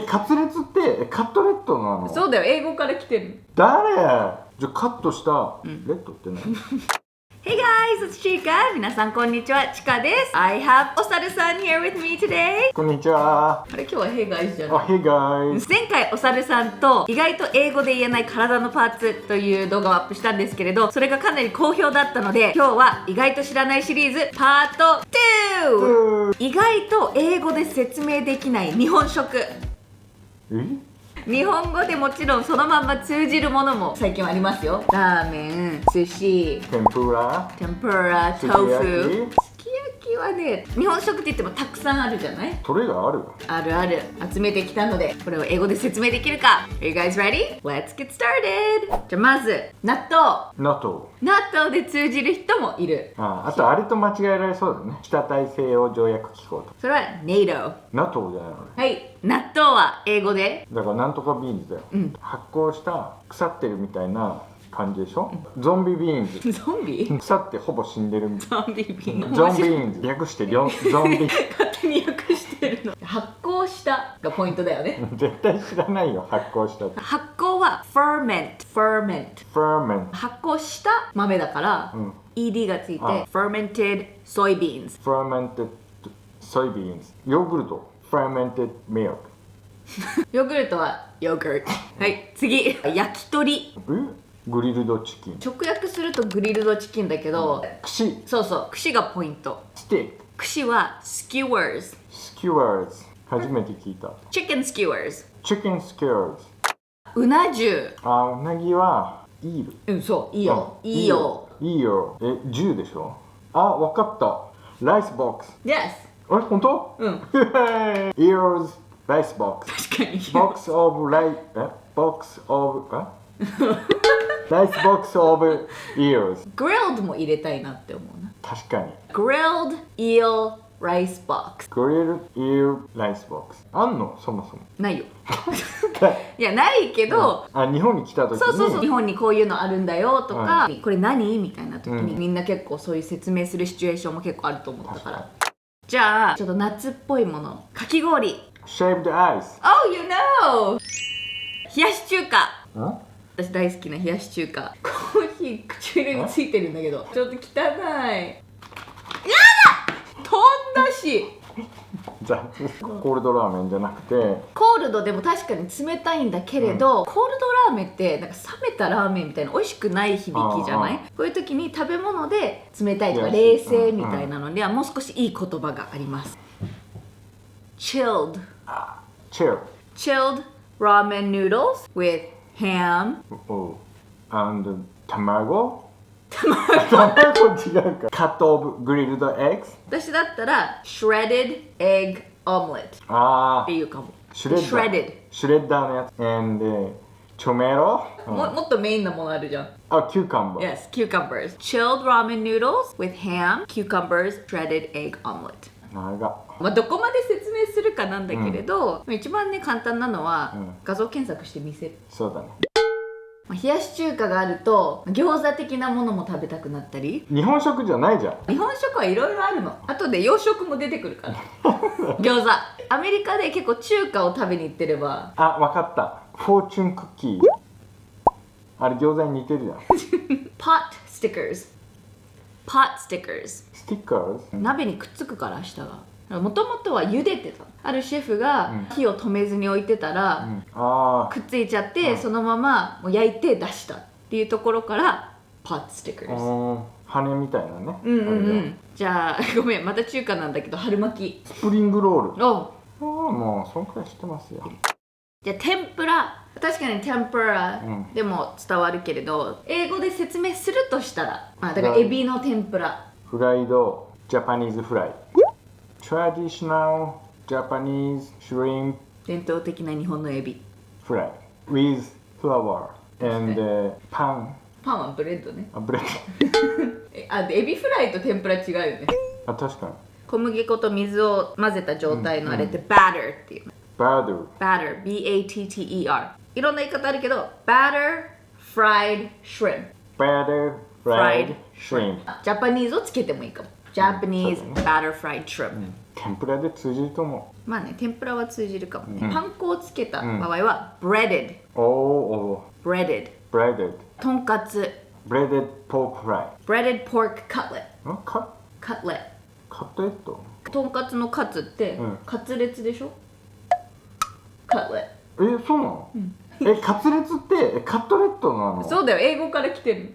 カツレツってカットレットなの？そうだよ、英語から来てる。誰？じゃあカットしたレッドって何？Hey guys, it's Chika! 皆さんこんにちは、チカです。I have おさるさん here with me today. こんにちは。あれ、今日は Hey guys じゃない？ Hey guys。前回おさるさんと意外と英語で言えない体のパーツという動画をアップしたんですけれど、それがかなり好評だったので、今日は意外と知らないシリーズパート 2! 意外と英語で説明できない日本食。日本語でもちろんそのまんま通じるものも最近はありますよ。ラーメン、寿司、天ぷら、豆腐。すき焼きはね、日本食って言ってもたくさんあるじゃない？それがある？あるある。集めてきたので、これを英語で説明できるか。Are you guys ready? Let's get started! じゃあまず、納豆で通じる人もいる。あとあれと間違えられそうだね。北大西洋条約機構と。それは NATO。NATO じゃないの？はい。納豆は英語でだからなんとかビーンズだよ。発酵した腐ってるみたいな感じでしょ？ゾンビビーンズ。ゾンビ？腐ってほぼ死んでるみたいな。ゾンビビーンズ。ゾンビーンズ。略してゾンビ。勝手に訳してるの。発酵したがポイントだよね。絶対知らないよ、発酵したって。発酵は ferment。発酵した豆だから、ED がついて fermented soybeans。fermented soybeans。ヨーグルト。fermented milk。ヨーグルトはヨーグルト。はい、次。焼き鳥。グリルドチキン。直訳するとグリルドチキンだけど、串。そうそう、串がポイント。ステーキ。串は skewers。初めて聞いた。chicken skewers。うな重。うなぎはイール。そう、いいよ。銃でしょ？わかった。ライスボックス。Yes。本当？Earsライスボックス。確かに。ボックスオブライスボックスオブ ears。grilled も入れたいなって思うな。確かに。grilled eel rice box。grilled eel rice box。あんの？そもそも。ないよ。いや、ないけど、日本に来た時に。そう、日本にこういうのあるんだよとか、これ何？みたいな時に、みんな結構そういう説明するシチュエーションも結構あると思ったから。じゃあ、ちょっと夏っぽいもの。かき氷。shaved ice。Oh, you know! 冷やし中華。私大好きな冷やし中華。コーヒー唇についてるんだけど、ちょっと汚い。やだ！飛んだし。コールドラーメンじゃなくて、コールドでも確かに冷たいんだけれど、コールドラーメンってなんか冷めたラーメンみたいな美味しくない響きじゃない？こういう時に食べ物で冷たいとか冷静みたいなのにはもう少しいい言葉があります。chilled ramen noodles with ham and卵違うか。カットオブグリルドエッグ。私だったら shredded egg omelet っていうかも。シュレッダーのやつ。and チョメロ。もっとメインなものあるじゃん。キューカンバー。Yes, cucumbers. Chilled ramen noodles with ham, cucumbers, shredded egg omelet。どこまで説明するかなんだけれど、一番ね簡単なのは、画像検索して見せる。そうだね。冷やし中華があると餃子的なものも食べたくなったり。日本食じゃないじゃん。日本食はいろいろあるの。後で洋食も出てくるから餃子。アメリカで結構中華を食べに行ってれば。わかった。フォーチュンクッキー。あれ餃子に似てるじゃん。pot stickers。スティッカーズ？鍋にくっつくから下が。もともとは茹でてた。あるシェフが火を止めずに置いてたら、くっついちゃって、そのままもう焼いて出したっていうところからpot stickers。羽みたいなね。じゃあごめん、また中華なんだけど春巻き。スプリングロール。もうそんくらい知ってますよ。じゃあ天ぷら。確かに天ぷらでも伝わるけれど、英語で説明するとしたら、だからエビの天ぷら。フライドジャパニーズフライ。Traditional Japanese shrimp。伝統的な日本のエビ。フライ。with flour and パン。パンはブレッドね。ブレッド。エビフライと天ぷら違うよね。確かに。小麦粉と水を混ぜた状態のあれって batter っていう。batter B-A-T-T-E-R。いろんな言い方あるけど batter fried shrimp。 fried shrimp。ジャパニーズをつけてもいいかも。Japanese batter fried shrimp。天ぷらで通じると思まあね、天ぷらは通じるかもね。うんパン粉をつけた場合は、breaded。う。おー、breaded。breaded。とんかつ。breaded pork fry。 breaded pork cutlet。カカッレ。カットレット。とんかつのカツって、うんカツレツでしょ。カッレ。そうなの、カツレツってカットレットなの？そうだよ、英語から来てる。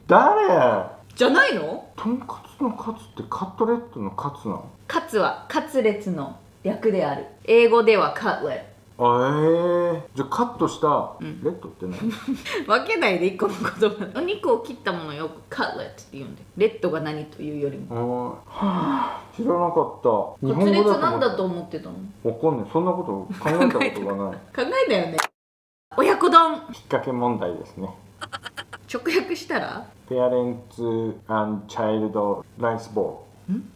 誰？じゃないの？とんかつのカツってカットレットのカツなの？カツはカツレツの略である。英語ではカッレ。じゃあカットしたレッドって何？分けないで一個の言葉。お肉を切ったものをよくカッレットって言うんで。レッドが何というよりも。知らなかった。日カツレツなんだとと思ってたの？わかんない。そんなこと考えたことがない。考えたよね。親子丼。引っ掛け問題ですね。直訳したらParents and Child Rice Bowl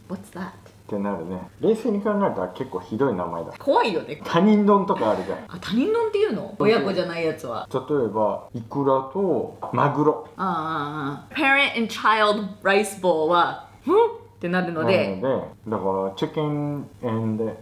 What's that? ってなるね。冷静に考えたら結構ひどい名前だ。怖いよね。他人丼とかあるじゃん。あ、他人丼っていうの？親子じゃないやつは。例えばイクラとマグロParent and Child Rice Bowl はってなるので、なので、だからチキンなんだ、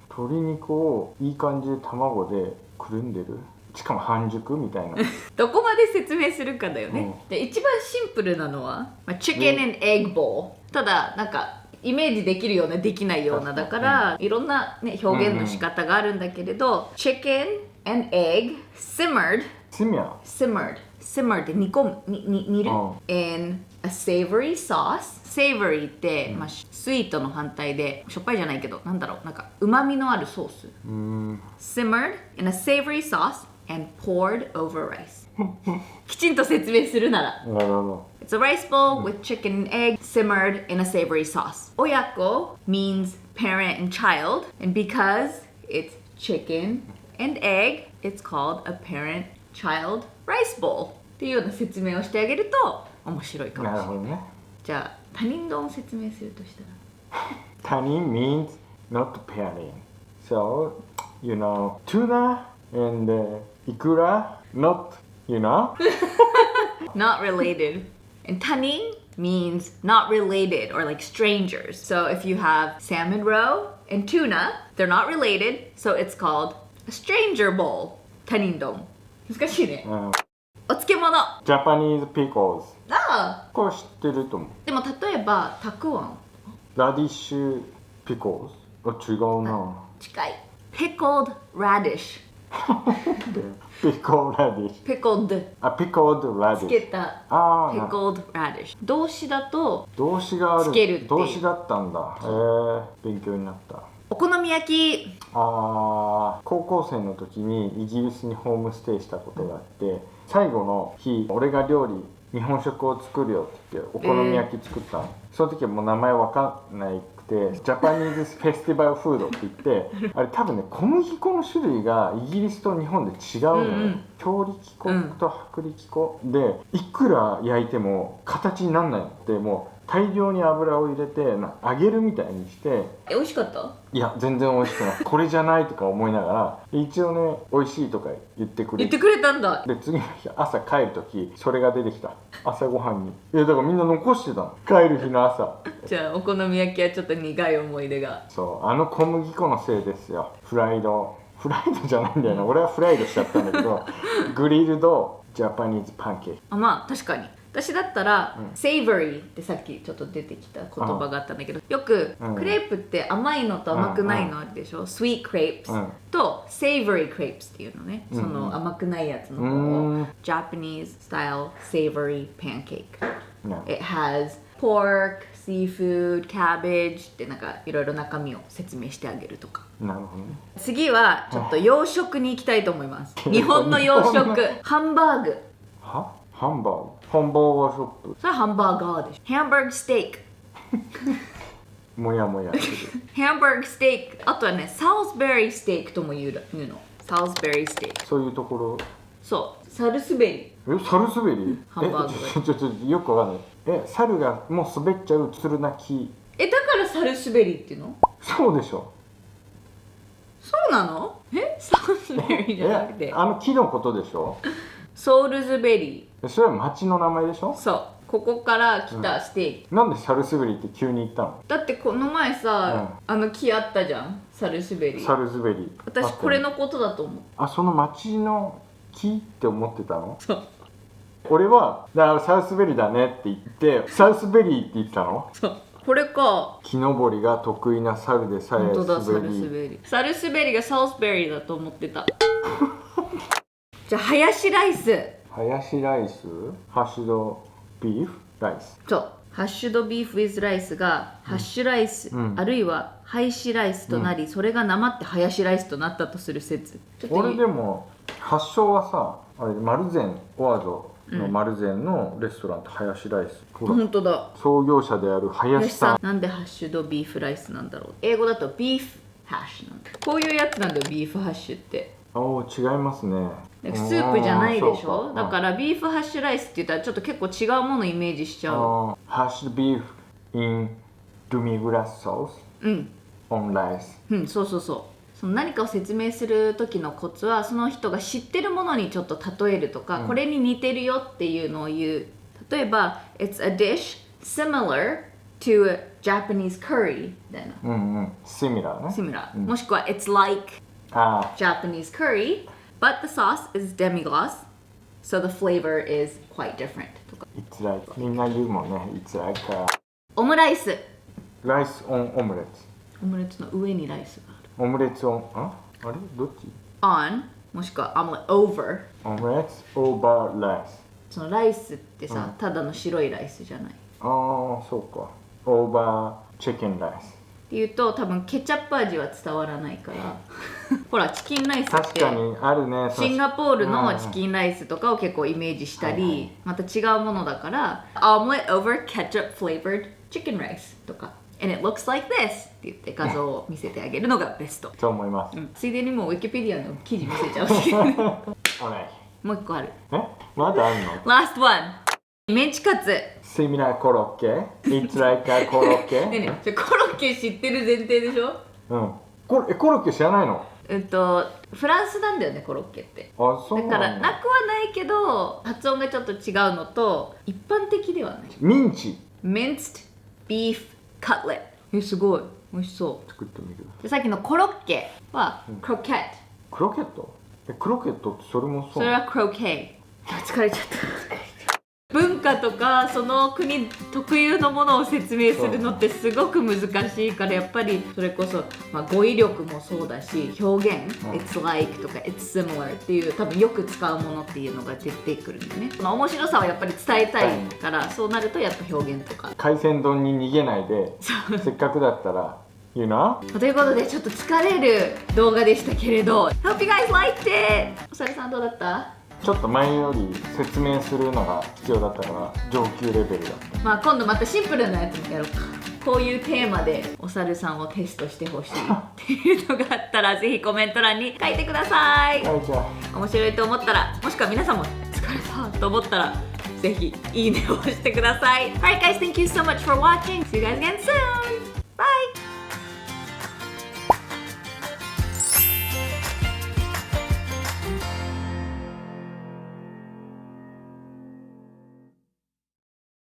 鶏肉をいい感じで卵でくるんでる、しかも半熟みたいなどこまで説明するかだよね。で、一番シンプルなのは、Chicken and Egg Bowl。ただ、なんかイメージできるようなできないようなだから、いろんな、ね、表現の仕方があるんだけれど、Chicken and Egg simmered で煮込む、煮る、in a savory sauce。 savory って、スイートの反対でしょっぱいじゃないけど、なんだろう、なんかうまみのあるソース。simmered in a savory sauce and poured over rice きちんと説明するなら、なるほど。 It's a rice bowl with chicken and egg simmered in a savory sauce. 親子 means parent and child, and because it's chicken and egg, it's called a parent-child rice bowl っていうような説明をしてあげると面白いかもしれない。なるほどね。じゃあ他人丼を説明するとしたら、他人 means not pairing. So, you know, tuna and ikura, not, you know? not related. And 他人 means not related or like strangers. So if you have salmon roe and tuna, they're not related, so it's called a stranger bowl. 他人丼。難しいね。お漬物。ジャパニーズピコーズ。ああ。これ知ってると思う。でも例えばたくあん。ラディッシュピコーズ。違うな。近い。Pickled radish。ピコーラディッシュ。Pickled。ピコードラディッシュ。つけた。ああ。Pickled radish。動詞だと動詞がある。つけるっていう動詞だったんだ。勉強になった。お好み焼き。高校生の時にイギリスにホームステイしたことがあって、最後の日俺が日本食を作るよって言ってお好み焼き作ったの、その時はもう名前わかんないくてジャパニーズフェスティバルフードって言ってあれ多分ね小麦粉の種類がイギリスと日本で違うのね、強力粉と薄力粉でいくら焼いても形になんないのってもう大量に油を入れて揚げるみたいにして美味しかった？いや全然美味しくないこれじゃないとか思いながら一応ね美味しいとか言ってくれたんだ。で次の日朝帰る時それが出てきた朝ごはんにだからみんな残してたの帰る日の朝じゃあお好み焼きはちょっと苦い思い出が。そう小麦粉のせいですよ。フライドじゃないんだよな、俺はフライドしちゃったんだけどグリルドジャパニーズパンケーキ。まあ確かに私だったら、savory ってさっきちょっと出てきた言葉があったんだけど、よく、クレープって甘いのと甘くないのあるでしょ、sweet crepes、と savory crepes っていうのね、その甘くないやつの方を、Japanese style savory pancake、It has pork, seafood, cabbage ってなんかいろいろ中身を説明してあげるとか。なるほどね。次はちょっと洋食に行きたいと思います。日本の洋食ハンバーグ。ハンバーガーショップ。それはハンバーガーでしょ。ハンバーグステーク。もやもやする。ハンバーグステーク。あとはね、サルスベリーステークとも言うの。サルスベリーステーク。そういうところ。そう、サルスベリー。サルスベリー？ハンバーグ。ちょよくわかんない。猿がもう滑っちゃうつるな木。だからサルスベリーっていうの？そうでしょ。そうなの？サルスベリーじゃなくて。木のことでしょ？ソウルズベリー。それは町の名前でしょ？そう。ここから来たステーキ、なんでサルスベリーって急に言ったの？だってこの前さ、木あったじゃん、サルスベリー。サルスベリー私これのことだと思う。あ、その町の木って思ってたの？そう俺はだからサルスベリーだねって言ってサルスベリーって言ったの？そうこれか。木登りが得意なサルでさえ本当だ、サ滑りルスベリー。サルスベリーがサルスベリーだと思ってた。じゃあハヤシライス。ハヤシライス、ハッシュドビーフライス。そう、ハッシュドビーフ with ライスがハッシュライス、あるいはハイシライスとなり、それがなまってハヤシライスとなったとする説。俺でも発祥はさ、あれマルゼン、オアゾのマルゼンのレストランってハヤシライス。ほら本当だ。創業者である林さん。なんでハッシュドビーフライスなんだろう。英語だとビーフハッシュなんだ。こういうやつなんだよ、ビーフハッシュって。おー、違いますね。スープじゃないでしょ。そうかだからビーフハッシュライスって言ったらちょっと結構違うものイメージしちゃう。ハッシュビーフ in ドミグラスソース on rice。そうそうそう。その何かを説明する時のコツは、その人が知ってるものにちょっと例えるとか、これに似てるよっていうのを言う。例えば It's a dish similar to a Japanese curry みたいな。similar ね。similar、もしくは It's like Japanese curry but the sauce is demi-glace so the flavor is quite different とか。 It's like みんな言うもんね。It's like オムライス。ライス on オムレツ。オムレツの上にライスがある。オムレツ on あれどっち？ on もしくは omelet over。 オムレツ over ライス。そのライスってさ、ただの白いライスじゃない。ああ、そうか。over chicken ライス。っていうと多分ケチャップ味は伝わらないからほらチキンライスって確かにあるね。シンガポールのチキンライスとかを結構イメージしたり、また違うものだからomelet over ketchup flavored chicken rice とか and it looks like this って言って画像を見せてあげるのがベスト。そう思います。ついでにもうウィキペディアの記事見せちゃうしもおね。う一個ある。まだあるの？ Last one メンチカツ。セミナーコロッケ It's like a コロッケ。ねえねえ、コロッケ知ってる前提でしょ。コロッケ知らないの？フランスなんだよね、コロッケって。あ、そうなんだ。だからなくはないけど発音がちょっと違うのと一般的ではない。ミンチ Minced beef cutlet。すごい美味しそう。作ってみる。でさっきのコロッケはクロケット。クロケット？クロケットってそれもそう？それはクロケー。疲れちゃった。文化とかその国特有のものを説明するのってすごく難しいから、やっぱりそれこそ、語彙力もそうだし表現、It's like とか It's similar っていう多分よく使うものっていうのが出てくるんでね。その面白さはやっぱり伝えたいから、そうなるとやっぱ表現とか。海鮮丼に逃げないでせっかくだったら言うな。ということでちょっと疲れる動画でしたけれど Hope you guys liked it。 おさるさんどうだった？ちょっと前より説明するのが必要だったから上級レベルだった。今度またシンプルなやつもやろうか。こういうテーマでお猿さんをテストしてほしいっていうのがあったらぜひコメント欄に書いてください。はい、じゃあ面白いと思ったら、もしくは皆さんも疲れたと思ったらぜひいいねを押してください。 Alright guys, thank you so much for watching. See you guys again soon. Bye!